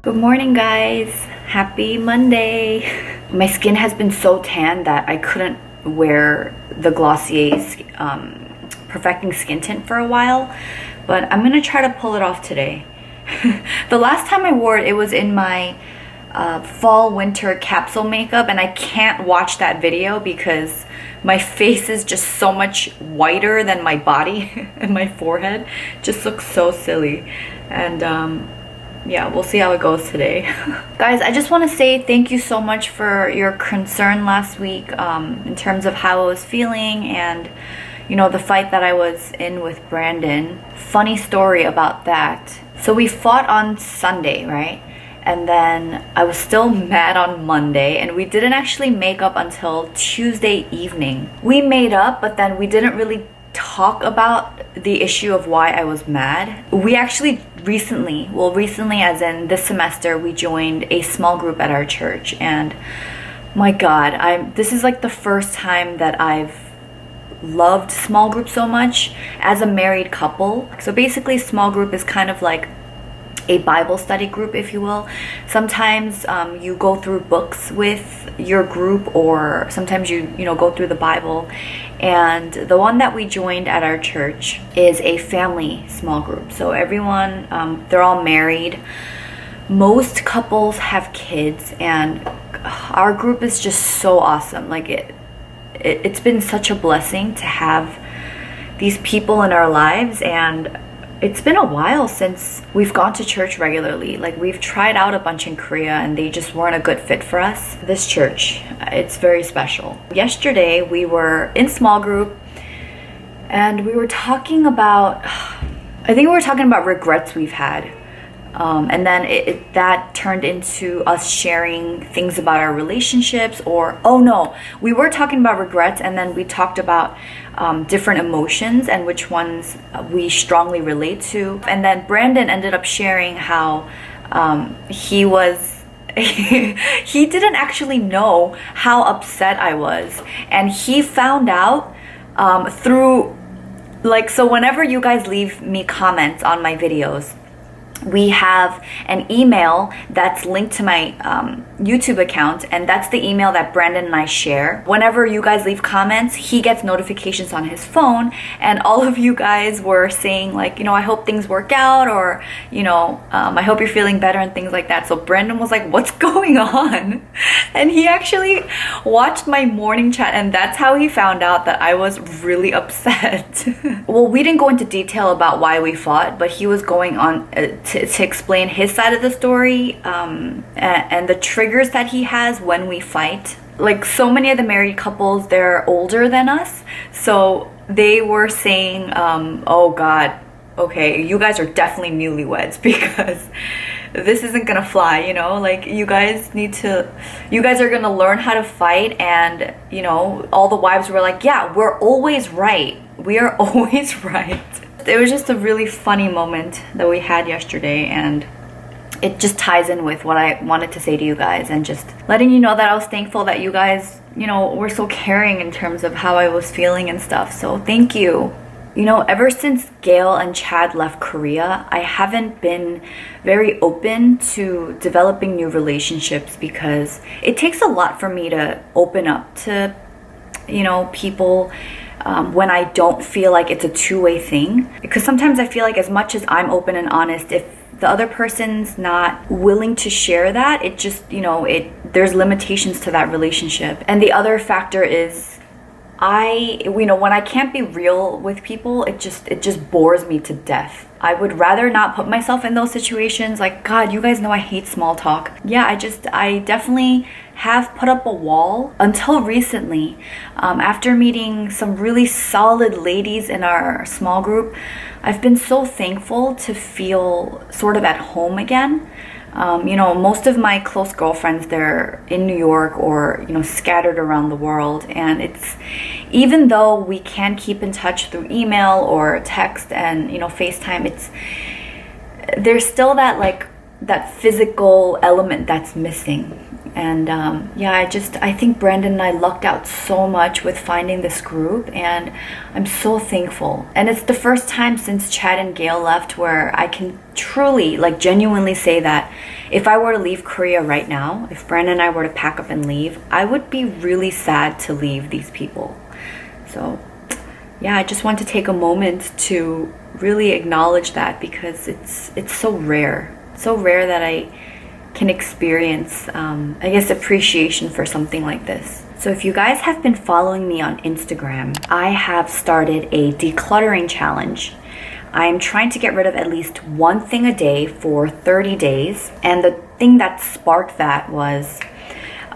Good morning, guys. Happy Monday. My skin has been so tan that I couldn't wear the Glossier's Perfecting Skin Tint for a while, but I'm gonna try to pull it off today. The last time I wore it, it was in my fall winter capsule makeup, and I can't watch that video because my face is just so much whiter than my body and my forehead just looks so silly. And yeah, we'll see how it goes today. Guys, I just want to say thank you so much for your concern last week in terms of how I was feeling and, you know, the fight that I was in with Brandon. Funny story about that. So we fought on Sunday, right? And then I was still mad on Monday, and we didn't actually make up until Tuesday evening. We made up, but then we didn't really talk about the issue of why I was mad. We actually recently as in this semester, we joined a small group at our church, and my God, this is like the first time that I've loved small group so much as a married couple. So basically, small group is kind of like a Bible study group, if you will. Sometimes you go through books with your group, or sometimes you go through the Bible. And the one that we joined at our church is a family small group. So everyone, they're all married. Most couples have kids, and our group is just so awesome. Like it's been such a blessing to have these people in our lives, and it's been a while since we've gone to church regularly. Like, we've tried out a bunch in Korea and they just weren't a good fit for us. This church, it's very special. Yesterday we were in small group and we were talking about, I think we were talking about regrets we've had. And then that turned into us sharing things about our relationships, or, oh no, we were talking about regrets, and then we talked about different emotions and which ones we strongly relate to. And then Brandon ended up sharing how he didn't actually know how upset I was, and he found out through, like, so whenever you guys leave me comments on my videos, we have an email that's linked to my YouTube account, and that's the email that Brandon and I share. Whenever you guys leave comments, he gets notifications on his phone, and all of you guys were saying, like, I hope things work out, or, I hope you're feeling better and things like that. So Brandon was like, what's going on? And he actually watched my morning chat, and that's how he found out that I was really upset. Well, we didn't go into detail about why we fought, but he was going on to explain his side of the story and the triggers that he has when we fight. Like, so many of the married couples, they're older than us, so they were saying, oh God, okay, you guys are definitely newlyweds because this isn't gonna fly, like, you guys are gonna learn how to fight. And all the wives were like, yeah, we're always right, we are always right. It was just a really funny moment that we had yesterday, and it just ties in with what I wanted to say to you guys, and just letting you know that I was thankful that you guys, were so caring in terms of how I was feeling and stuff. So thank you. Ever since Gail and Chad left Korea, I haven't been very open to developing new relationships because it takes a lot for me to open up to, people when I don't feel like it's a two-way thing. Because sometimes I feel like as much as I'm open and honest, if the other person's not willing to share that, it just, there's limitations to that relationship. And the other factor is when I can't be real with people, it just bores me to death. I would rather not put myself in those situations. Like, God, you guys know I hate small talk. Yeah, I definitely have put up a wall until recently. After meeting some really solid ladies in our small group, I've been so thankful to feel sort of at home again. Most of my close girlfriends, they're in New York or, scattered around the world. And even though we can keep in touch through email or text and, FaceTime, there's still that, like, that physical element that's missing. And yeah, I think Brandon and I lucked out so much with finding this group, and I'm so thankful. And it's the first time since Chad and Gail left where I can truly, like, genuinely say that if I were to leave Korea right now, if Brandon and I were to pack up and leave, I would be really sad to leave these people. So yeah, I just want to take a moment to really acknowledge that, because it's so rare that I can experience, I guess, appreciation for something like this. So if you guys have been following me on Instagram, I have started a decluttering challenge. I'm trying to get rid of at least one thing a day for 30 days. And the thing that sparked that was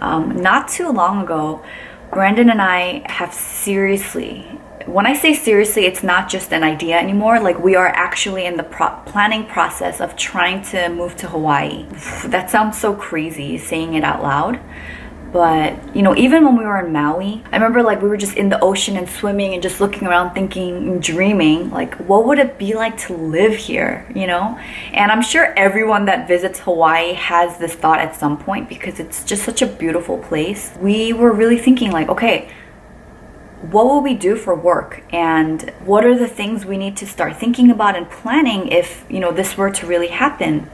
not too long ago, Brandon and I have seriously, when I say seriously, it's not just an idea anymore. Like, we are actually in the planning process of trying to move to Hawaii. That sounds so crazy saying it out loud. But, you know, even when we were in Maui, I remember, like, we were just in the ocean and swimming and just looking around thinking and dreaming, like, what would it be like to live here, you know? And I'm sure everyone that visits Hawaii has this thought at some point, because it's just such a beautiful place. We were really thinking, like, okay, what will we do for work, and what are the things we need to start thinking about and planning if, you know, this were to really happen?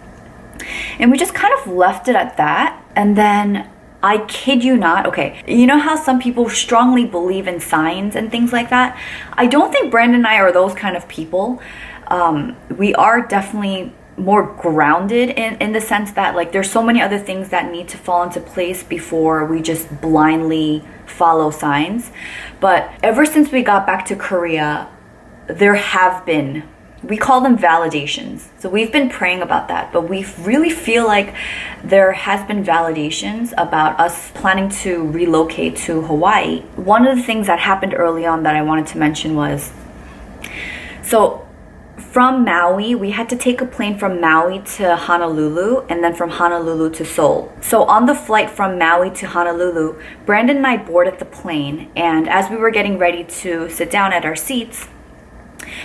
And we just kind of left it at that. And then, I kid you not, okay, you know how some people strongly believe in signs and things like that? I don't think Brandon and I are those kind of people. We are definitely more grounded in the sense that, like, there's so many other things that need to fall into place before we just blindly follow signs. But ever since we got back to Korea, there have been, we call them validations. So we've been praying about that, but we really feel like there has been validations about us planning to relocate to Hawaii. One of the things that happened early on that I wanted to mention was, so from Maui, we had to take a plane from Maui to Honolulu, and then from Honolulu to Seoul. So on the flight from Maui to Honolulu, Brandon and I boarded the plane, and as we were getting ready to sit down at our seats,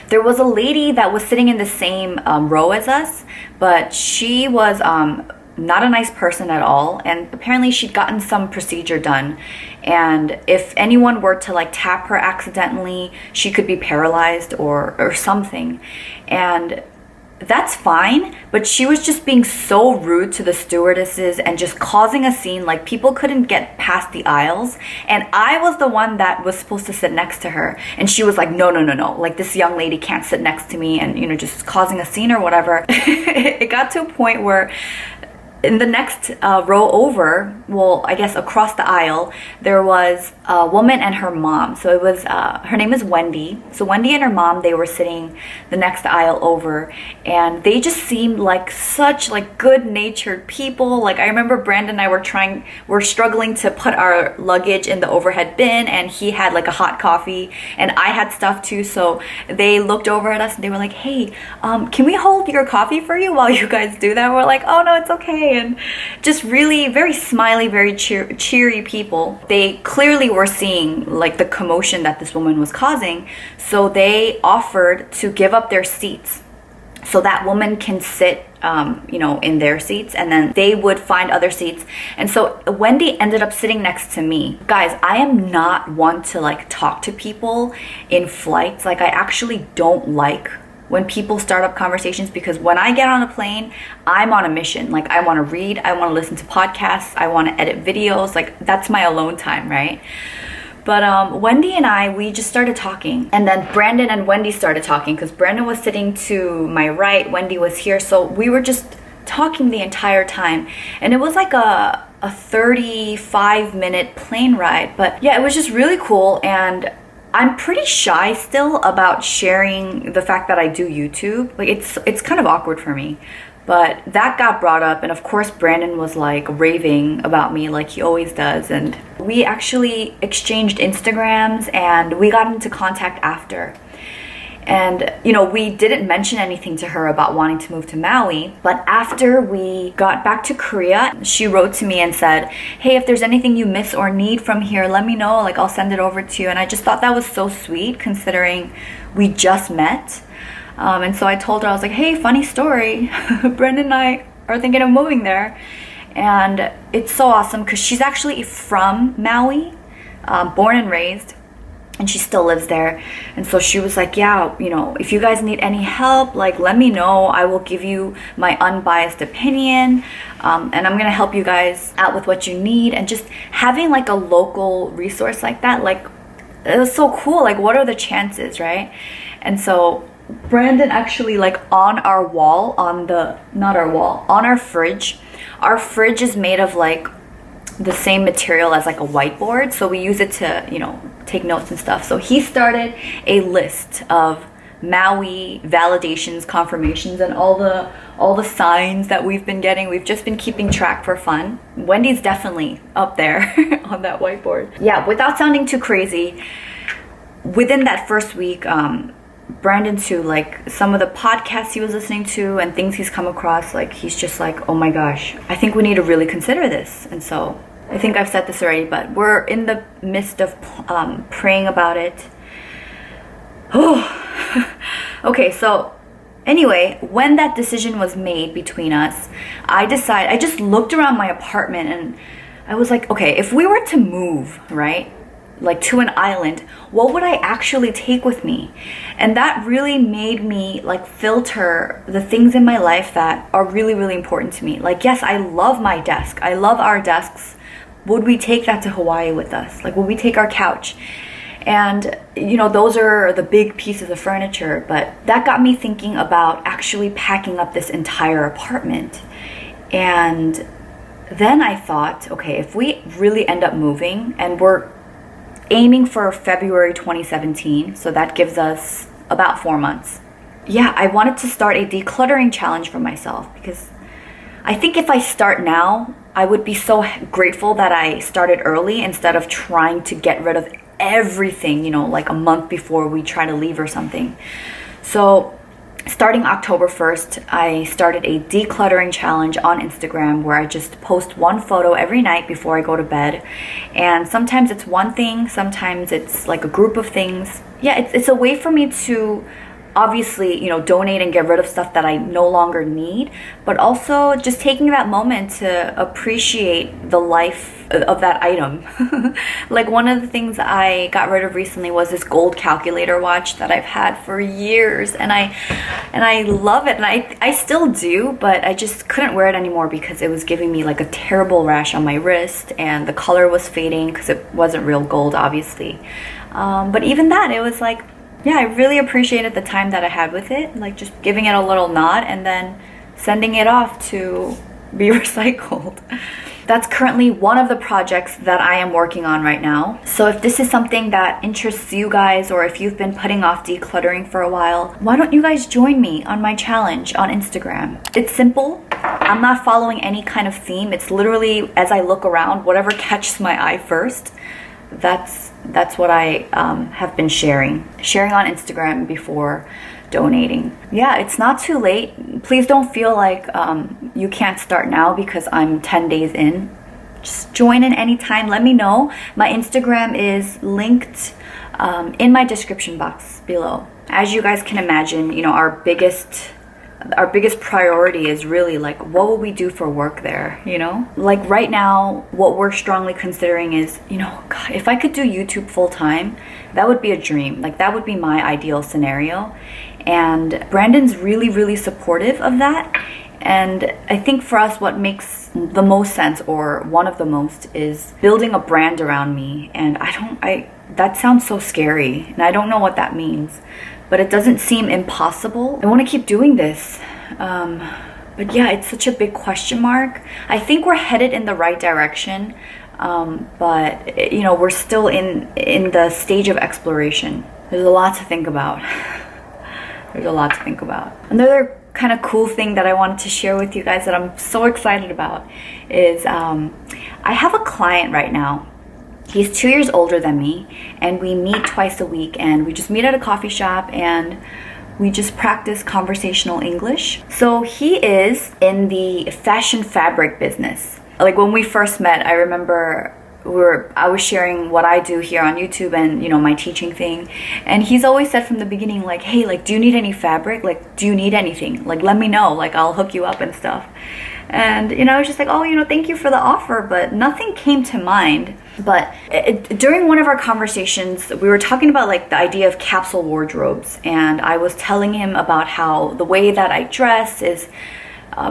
there was a lady that was sitting in the same row as us, but she was not a nice person at all, and apparently she'd gotten some procedure done, and if anyone were to, like, tap her accidentally, she could be paralyzed or something. And that's fine, but she was just being so rude to the stewardesses and just causing a scene. Like, people couldn't get past the aisles, and I was the one that was supposed to sit next to her, and she was like, no, like, this young lady can't sit next to me, and, you know, just causing a scene or whatever. It got to a point where in the next row over, well, I guess across the aisle, there was a woman and her mom. So it was, her name is Wendy. So Wendy and her mom, they were sitting the next aisle over, and they just seemed like such, like, good-natured people. Like, I remember Brandon and I were struggling to put our luggage in the overhead bin, and he had, like, a hot coffee, and I had stuff too. So they looked over at us and they were like, hey, can we hold your coffee for you while you guys do that? We're like, oh no, it's okay. And just really very smiley, very cheery people. They clearly were seeing, like, the commotion that this woman was causing, so they offered to give up their seats so that woman can sit you know, in their seats, and then they would find other seats. And so Wendy ended up sitting next to me. Guys, I am not one to, like, talk to people in flights. Like, I actually don't like when people start up conversations, because when I get on a plane, I'm on a mission. Like, I want to read, I want to listen to podcasts, I want to edit videos. Like, that's my alone time, right? But Wendy and I, we just started talking, and then Brandon and Wendy started talking, because Brandon was sitting to my right, Wendy was here, so we were just talking the entire time. And it was like a 35-minute plane ride, but yeah, it was just really cool. And I'm pretty shy still about sharing the fact that I do YouTube. Like, it's kind of awkward for me. But that got brought up, and of course Brandon was, like, raving about me like he always does. And we actually exchanged Instagrams, and we got into contact after. And, you know, we didn't mention anything to her about wanting to move to Maui, but after we got back to Korea, she wrote to me and said, hey, if there's anything you miss or need from here, let me know, like, I'll send it over to you. And I just thought that was so sweet, considering we just met. And so I told her, I was like, hey, funny story. Brandon and I are thinking of moving there. And it's so awesome because she's actually from Maui, born and raised, and she still lives there. And so she was like, yeah, you know, if you guys need any help, like, let me know. I will give you my unbiased opinion, and I'm gonna help you guys out with what you need. And just having like a local resource like that, like, it was so cool. Like, what are the chances, right? And so Brandon actually, like, on our wall, on our fridge. Our fridge is made of like the same material as like a whiteboard, so we use it to, you know, take notes and stuff. So he started a list of Maui validations, confirmations, and all the signs that we've been getting. We've just been keeping track for fun. Wendy's definitely up there on that whiteboard. Yeah, without sounding too crazy, within that first week, Brandon too, like, some of the podcasts he was listening to and things he's come across, like, he's just like, oh my gosh, I think we need to really consider this. And so I think I've said this already, but we're in the midst of praying about it. Okay, so anyway, when that decision was made between us, I just looked around my apartment and I was like, okay, if we were to move, right, like to an island, what would I actually take with me? And that really made me like filter the things in my life that are really, really important to me. Like, yes, I love my desk. I love our desks. Would we take that to Hawaii with us? Like, would we take our couch? And, you know, those are the big pieces of furniture, but that got me thinking about actually packing up this entire apartment. And then I thought, okay, if we really end up moving, and we're aiming for February 2017, so that gives us about 4 months. Yeah, I wanted to start a decluttering challenge for myself, because I think if I start now, I would be so grateful that I started early instead of trying to get rid of everything, you know, like a month before we try to leave or something. So starting October 1st, I started a decluttering challenge on Instagram where I just post one photo every night before I go to bed. And sometimes it's one thing, sometimes it's like a group of things. Yeah, it's a way for me to obviously, you know, donate and get rid of stuff that I no longer need, but also just taking that moment to appreciate the life of that item. Like, one of the things I got rid of recently was this gold calculator watch that I've had for years, and I love it, and I still do, but I just couldn't wear it anymore because it was giving me like a terrible rash on my wrist, and the color was fading because it wasn't real gold, obviously. But even that, it was like, yeah, I really appreciated the time that I had with it, like just giving it a little nod and then sending it off to be recycled. That's currently one of the projects that I am working on right now. So if this is something that interests you guys, or if you've been putting off decluttering for a while, why don't you guys join me on my challenge on Instagram? It's simple. I'm not following any kind of theme. It's literally, as I look around, whatever catches my eye first, that's what I have been sharing on Instagram before donating. Yeah, it's not too late. Please don't feel like you can't start now because I'm 10 days in. Just join in anytime. Let me know. My Instagram is linked in my description box below. As you guys can imagine, you know, our biggest priority is really like, what will we do for work there, you know? Like right now, what we're strongly considering is, you know, God, if I could do YouTube full time, that would be a dream. Like, that would be my ideal scenario. And Brandon's really, really supportive of that. And I think for us, what makes the most sense, or one of the most, is building a brand around me. And that sounds so scary, and I don't know what that means, but it doesn't seem impossible. I want to keep doing this. But yeah, it's such a big question mark. I think we're headed in the right direction, but you know, we're still in the stage of exploration. There's a lot to think about. There's a lot to think about. Another kind of cool thing that I wanted to share with you guys that I'm so excited about is I have a client right now. He's 2 years older than me, and we meet twice a week, and we just meet at a coffee shop and we just practice conversational English. So he is in the fashion fabric business. Like, when we first met, I remember I was sharing what I do here on YouTube and, you know, my teaching thing. And he's always said from the beginning, like, hey, like, do you need any fabric? Like, do you need anything? Like, let me know. Like, I'll hook you up and stuff. And, you know, I was just like, oh, you know, thank you for the offer, but nothing came to mind. But during one of our conversations, we were talking about like the idea of capsule wardrobes. And I was telling him about how the way that I dress is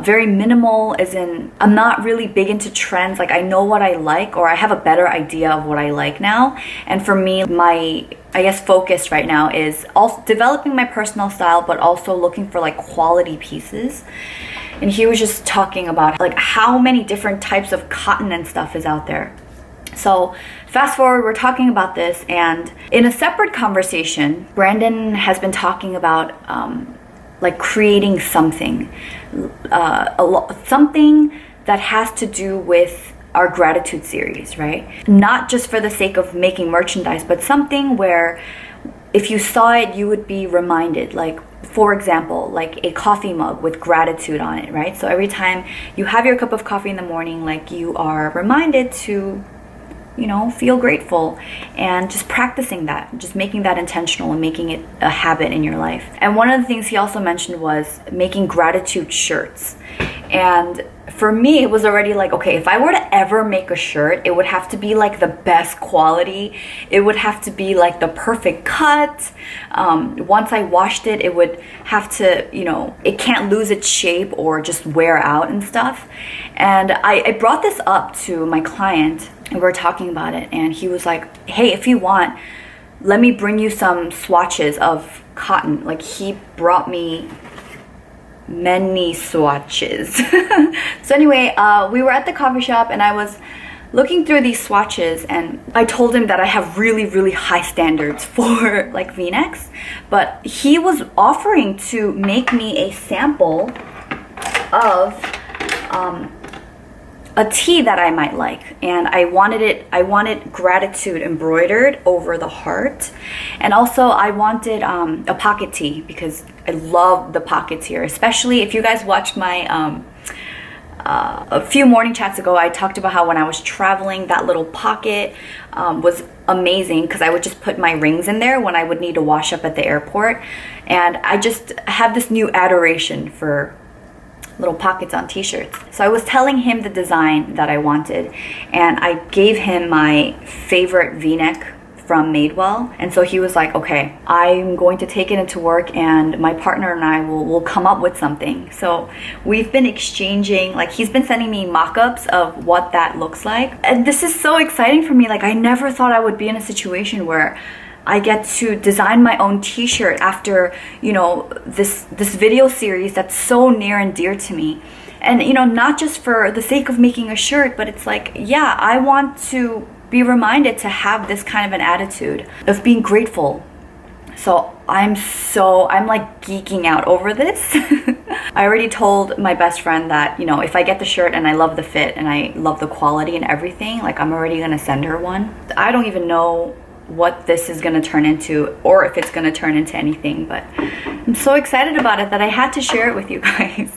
very minimal, as in I'm not really big into trends. Like, I know what I like, or I have a better idea of what I like now. And for me, my, I guess, focus right now is also developing my personal style, but also looking for like quality pieces. And he was just talking about like how many different types of cotton and stuff is out there. So fast forward, we're talking about this, and in a separate conversation, Brandon has been talking about like creating something, something that has to do with our Grattitude series, right? Not just for the sake of making merchandise, but something where if you saw it, you would be reminded. Like, for example, like a coffee mug with Grattitude on it, right? So every time you have your cup of coffee in the morning, like, you are reminded to, you know, feel grateful, and just practicing that, just making that intentional and making it a habit in your life. And one of the things he also mentioned was making Grattitude shirts. And for me, it was already like, okay, if I were to ever make a shirt, it would have to be like the best quality. It would have to be like the perfect cut. Once I washed it, it would have to, you know, it can't lose its shape or just wear out and stuff. And I brought this up to my client, and we were talking about it, and he was like, hey, if you want, let me bring you some swatches of cotton. Like, he brought me many swatches. So anyway, we were at the coffee shop, and I was looking through these swatches, and I told him that I have really, really high standards for like V-necks, but he was offering to make me a sample of a tee that I might like, and I wanted Grattitude embroidered over the heart, and also I wanted a pocket tee, because I love the pockets here. Especially if you guys watched my a few morning chats ago, I talked about how when I was traveling, that little pocket was amazing, because I would just put my rings in there when I would need to wash up at the airport. And I just have this new adoration for little pockets on t-shirts. So I was telling him the design that I wanted, and I gave him my favorite v-neck from Madewell. And so he was like, okay, I'm going to take it into work, and my partner and I will come up with something. So we've been exchanging, like, he's been sending me mock-ups of what that looks like. And this is so exciting for me. Like, I never thought I would be in a situation where I get to design my own t-shirt after, you know, this video series that's so near and dear to me. And, you know, not just for the sake of making a shirt, but it's like, yeah, I want to be reminded to have this kind of an attitude of being grateful. So I'm like geeking out over this. I already told my best friend that, you know, if I get the shirt and I love the fit and I love the quality and everything, like, I'm already gonna send her one. I don't even know what this is going to turn into, or if it's going to turn into anything, but I'm so excited about it that I had to share it with you guys.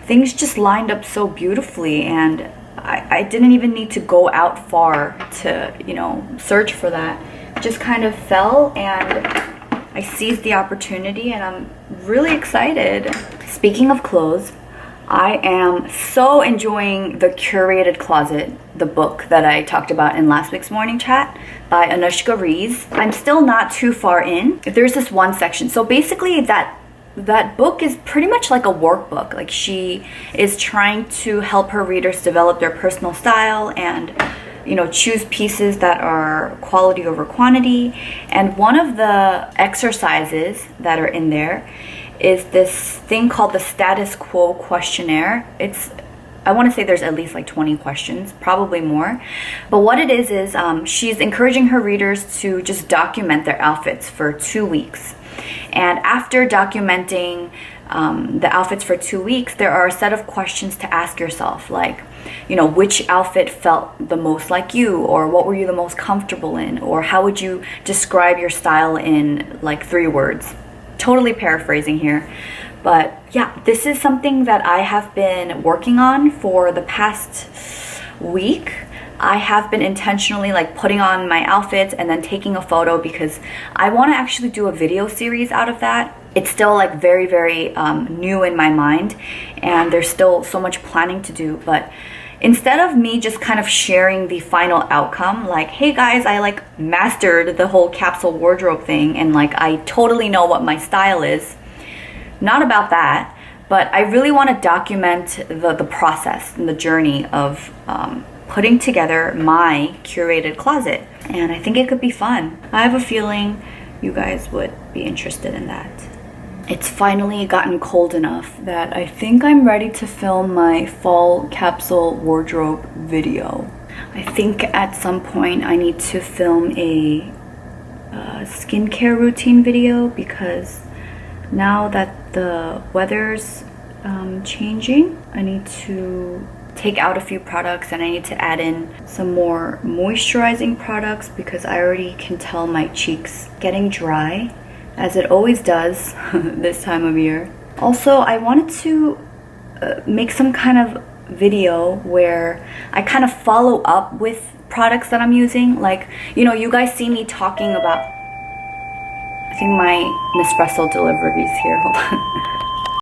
Things just lined up so beautifully, and I didn't even need to go out far to, you know, search for that. It just kind of fell, and I seized the opportunity, and I'm really excited. Speaking of clothes, I am so enjoying the Curated Closet, the book that I talked about in last week's morning chat by Anushka Rees. I'm still not too far in. There's this one section. So basically that book is pretty much like a workbook. Like, she is trying to help her readers develop their personal style and, you know, choose pieces that are quality over quantity. And one of the exercises that are in there is this thing called the status quo questionnaire. I want to say there's at least like 20 questions, probably more. But what it is she's encouraging her readers to just document their outfits for 2 weeks. And after documenting the outfits for 2 weeks, there are a set of questions to ask yourself, like, you know, which outfit felt the most like you, or what were you the most comfortable in, or how would you describe your style in like 3 words. Totally paraphrasing here, but yeah, this is something that I have been working on for the past week. I have been intentionally like putting on my outfits and then taking a photo because I want to actually do a video series out of that. It's still like very, very new in my mind, and there's still so much planning to do. But instead of me just kind of sharing the final outcome, like, hey guys, I like mastered the whole capsule wardrobe thing and like I totally know what my style is, not about that, but I really want to document the process and the journey of putting together my curated closet. And I think it could be fun. I have a feeling you guys would be interested in that. It's finally gotten cold enough that I think I'm ready to film my fall capsule wardrobe video. I think at some point I need to film a skincare routine video because now that the weather's changing, I need to take out a few products and I need to add in some more moisturizing products because I already can tell my cheeks getting dry, as it always does this time of year. Also, I wanted to make some kind of video where I kind of follow up with products that I'm using. Like, you know, you guys see me talking about, I think my Nespresso delivery is here, hold on.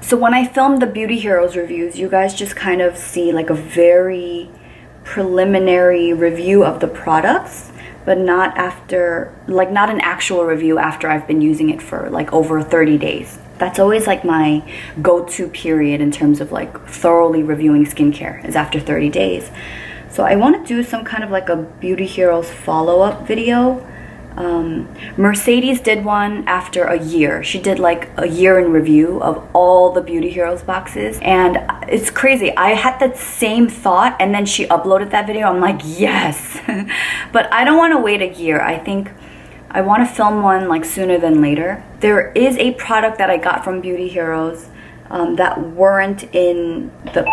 So when I filmed the Beauty Heroes reviews, you guys just kind of see like a very preliminary review of the products, but not after, like not an actual review after I've been using it for like over 30 days. That's always like my go-to period in terms of like thoroughly reviewing skincare, is after 30 days. So I want to do some kind of like a Beauty Heroes follow-up video. Mercedes did one after a year. She did like a year in review of all the Beauty Heroes boxes, and it's crazy. I had that same thought and then she uploaded that video. I'm like, yes. But I don't want to wait a year. I think I want to film one like sooner than later. There is a product that I got from Beauty Heroes that weren't in the...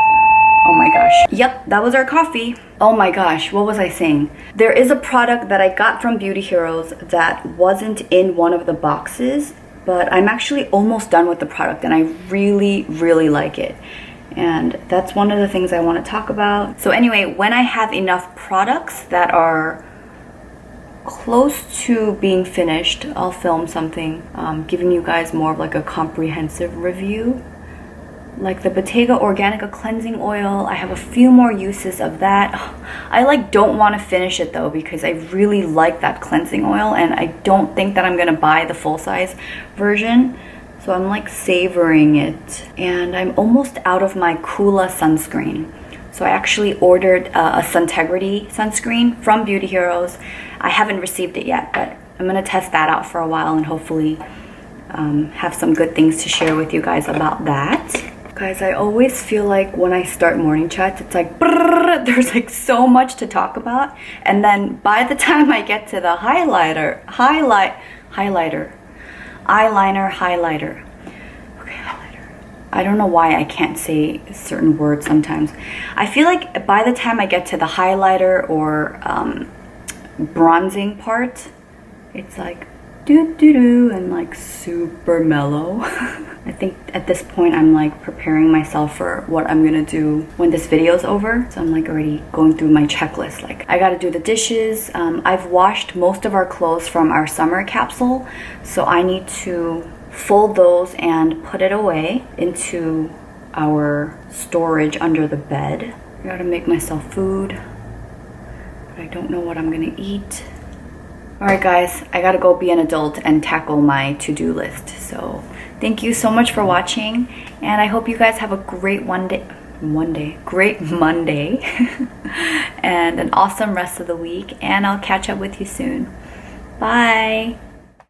Oh my gosh. Yep, that was our coffee. Oh my gosh, what was I saying? There is a product that I got from Beauty Heroes that wasn't in one of the boxes, but I'm actually almost done with the product and I really, really like it. And that's one of the things I want to talk about. So anyway, when I have enough products that are close to being finished, I'll film something giving you guys more of like a comprehensive review. Like the Bottega Organica cleansing oil, I have a few more uses of that. I like don't want to finish it though because I really like that cleansing oil and I don't think that I'm gonna buy the full-size version. So I'm like savoring it. And I'm almost out of my Kula sunscreen. So I actually ordered a Suntegrity sunscreen from Beauty Heroes. I haven't received it yet, but I'm gonna test that out for a while and hopefully have some good things to share with you guys about that. Guys, I always feel like when I start morning chats, it's like brrr, there's like so much to talk about, and then by the time I get to the eyeliner, highlighter. I don't know why I can't say certain words sometimes. I feel like by the time I get to the highlighter or bronzing part, it's like doo-doo-doo and like super mellow. I think at this point I'm like preparing myself for what I'm gonna do when this video's over. So I'm like already going through my checklist. Like I gotta do the dishes. I've washed most of our clothes from our summer capsule, so I need to fold those and put it away into our storage under the bed. I gotta make myself food, but I don't know what I'm gonna eat. Alright guys, I gotta go be an adult and tackle my to-do list. So thank you so much for watching, and I hope you guys have a great great Monday and an awesome rest of the week, and I'll catch up with you soon. Bye!